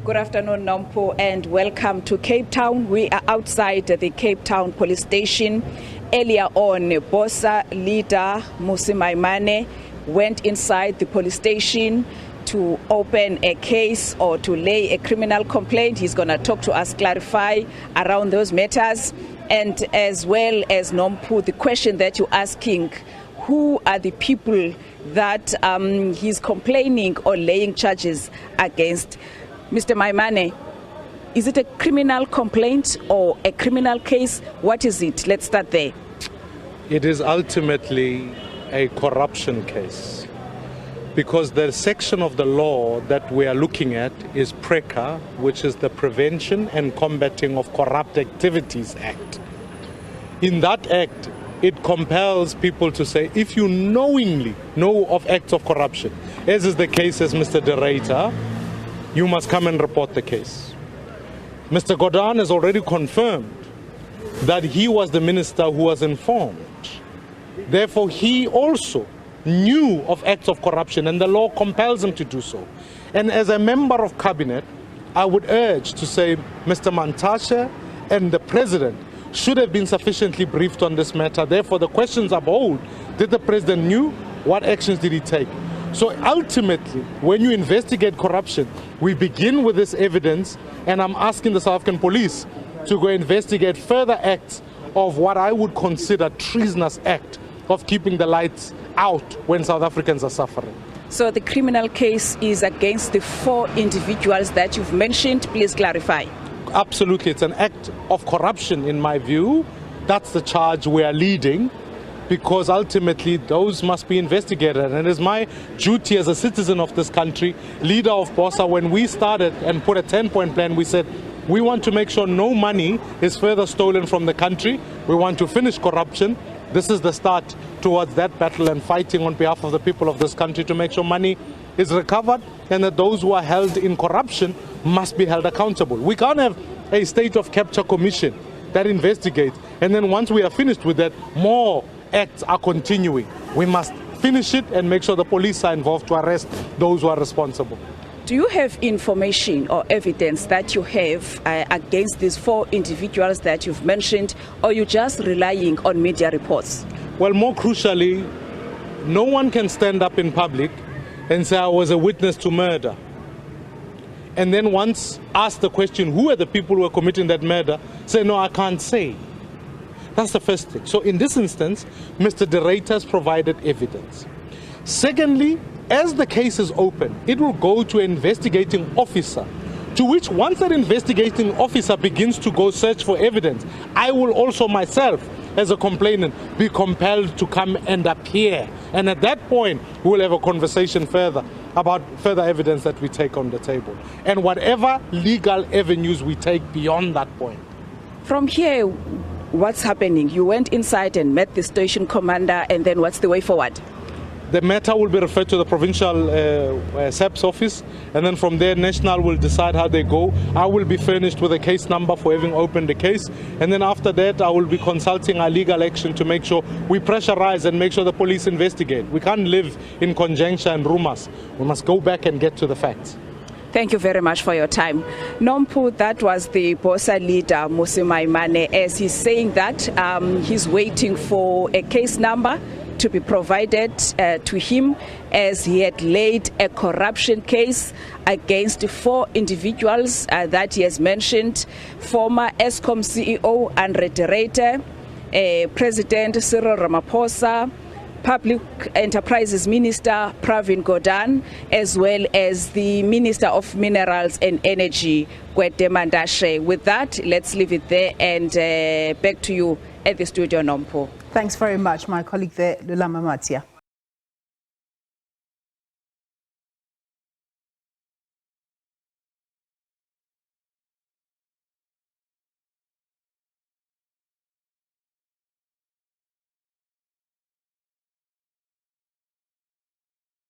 Good afternoon, Nompo, and welcome to Cape Town. We are outside the Cape Town police station. Earlier on, Bosa leader Mmusi Maimane went inside the police station to open a case or to lay a criminal complaint. He's going to talk to us, clarify around those matters, and as well as, Nompo, the question that you're asking, who are the people that he's complaining or laying charges against? Mr. Maimane, is it a criminal complaint or a criminal case? What is it? Let's start there. It is ultimately a corruption case, because the section of the law that we are looking at is PRECA, which is the Prevention and Combating of Corrupt Activities Act. In that act, it compels people to say, if you knowingly know of acts of corruption, as is the case as Mr. Ruyter, you must come and report the case. Mr. Godhan has already confirmed that he was the minister who was informed. Therefore, he also knew of acts of corruption, and the law compels him to do so. And as a member of cabinet, I would urge to say Mr. Mantashe and the president should have been sufficiently briefed on this matter. Therefore, the questions are bold. Did the president knew? What actions did he take? So ultimately, when you investigate corruption, we begin with this evidence, and I'm asking the South African police to go investigate further acts of what I would consider treasonous act of keeping the lights out when South Africans are suffering. So the criminal case is against the 4 individuals that you've mentioned. Please clarify. Absolutely, it's an act of corruption in my view. That's the charge we are leading, because ultimately those must be investigated. And it is my duty as a citizen of this country, leader of BOSA, when we started and put a 10-point plan, we said we want to make sure no money is further stolen from the country. We want to finish corruption. This is the start towards that battle and fighting on behalf of the people of this country to make sure money is recovered, and that those who are held in corruption must be held accountable. We can't have a state of capture commission that investigates, and then once we are finished with that, more acts are continuing. We must finish it and make sure the police are involved to arrest those who are responsible. Do you have information or evidence that you have against these 4 individuals that you've mentioned, or are you just relying on media reports? Well, more crucially, no one can stand up in public and say I was a witness to murder, and then once asked the question, who are the people who are committing that murder, say, no, I can't say. That's the first thing. So in this instance, Mr. Ruyter has provided evidence. Secondly, as the case is open, it will go to an investigating officer, to which once that investigating officer begins to go search for evidence, I will also myself, as a complainant, be compelled to come and appear. And at that point, we will have a conversation further about further evidence that we take on the table, and whatever legal avenues we take beyond that point. From here, what's happening? You went inside and met the station commander, and then what's the way forward? The matter will be referred to the provincial SABC office, and then from there, National will decide how they go. I will be furnished with a case number for having opened the case, and then after that, I will be consulting our legal action to make sure we pressurize and make sure the police investigate. We can't live in conjecture and rumors. We must go back and get to the facts. Thank you very much for your time. Nompo, that was the BOSA leader, Mmusi Maimane, as he's saying that he's waiting for a case number to be provided to him, as he had laid a corruption case against 4 individuals that he has mentioned: former Eskom CEO Ruyter, President Cyril Ramaphosa, Public Enterprises Minister Pravin Gordhan, as well as the Minister of Minerals and Energy, Gwede Mantashe. With that, let's leave it there, and back to you at the studio, Nompo. Thanks very much, my colleague there, Lulama Matya.